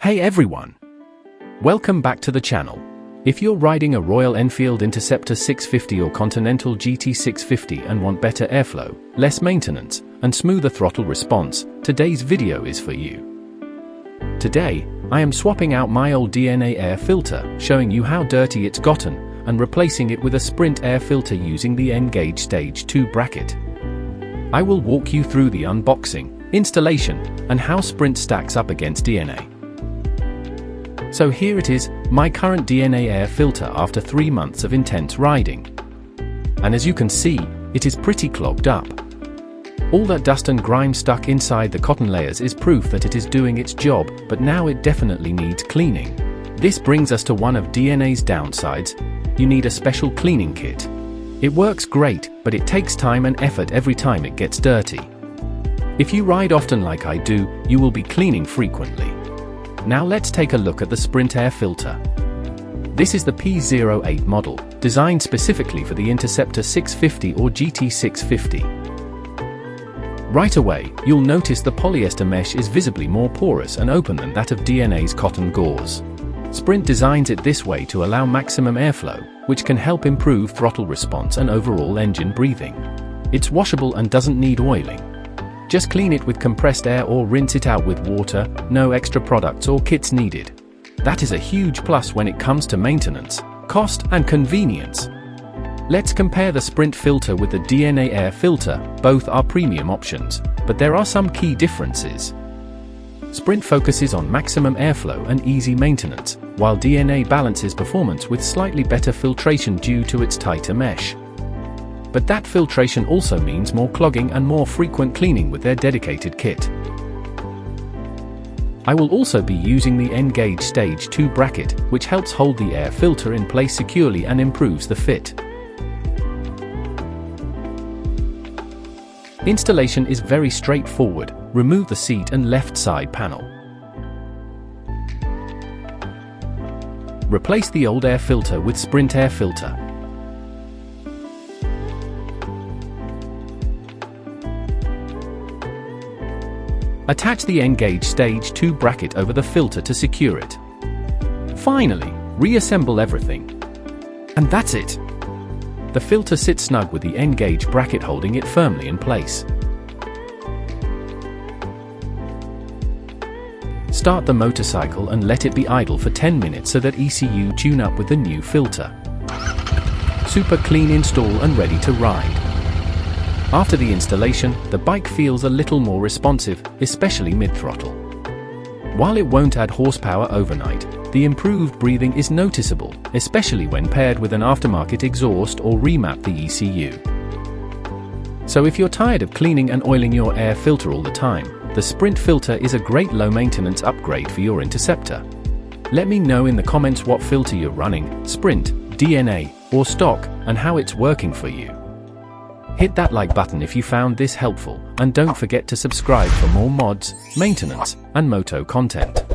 Hey everyone! Welcome back to the channel. If you're riding a Royal Enfield Interceptor 650 or Continental GT 650 and want better airflow, less maintenance, and smoother throttle response, today's video is for you. Today, I am swapping out my old DNA air filter, showing you how dirty it's gotten, and replacing it with a Sprint air filter using the N-Gage Stage 2 bracket. I will walk you through the unboxing, installation, and how Sprint stacks up against DNA. So here it is, my current DNA air filter after 3 months of intense riding. And as you can see, it is pretty clogged up. All that dust and grime stuck inside the cotton layers is proof that it is doing its job, but now it definitely needs cleaning. This brings us to one of DNA's downsides: you need a special cleaning kit. It works great, but it takes time and effort every time it gets dirty. If you ride often like I do, you will be cleaning frequently. Now let's take a look at the Sprint air filter. This is the P08 model, designed specifically for the Interceptor 650 or GT 650. Right away, you'll notice the polyester mesh is visibly more porous and open than that of DNA's cotton gauze. Sprint designs it this way to allow maximum airflow, which can help improve throttle response and overall engine breathing. It's washable and doesn't need oiling. Just clean it with compressed air or rinse it out with water, no extra products or kits needed. That is a huge plus when it comes to maintenance, cost, and convenience. Let's compare the Sprint filter with the DNA air filter. Both are premium options, but there are some key differences. Sprint focuses on maximum airflow and easy maintenance, while DNA balances performance with slightly better filtration due to its tighter mesh. But that filtration also means more clogging and more frequent cleaning with their dedicated kit. I will also be using the N-Gage Stage 2 bracket, which helps hold the air filter in place securely and improves the fit. Installation is very straightforward. Remove the seat and left side panel. Replace the old air filter with Sprint air filter. Attach the N-Gage Stage 2 bracket over the filter to secure it. Finally, reassemble everything. And that's it! The filter sits snug with the N-Gage bracket holding it firmly in place. Start the motorcycle and let it be idle for 10 minutes so that ECU tune up with the new filter. Super clean install and ready to ride. After the installation, the bike feels a little more responsive, especially mid-throttle. While it won't add horsepower overnight, the improved breathing is noticeable, especially when paired with an aftermarket exhaust or remap the ECU. So if you're tired of cleaning and oiling your air filter all the time, the Sprint filter is a great low-maintenance upgrade for your Interceptor. Let me know in the comments what filter you're running, Sprint, DNA, or stock, and how it's working for you. Hit that like button if you found this helpful, and don't forget to subscribe for more mods, maintenance, and moto content.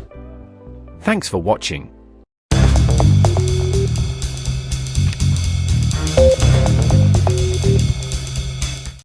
Thanks for watching.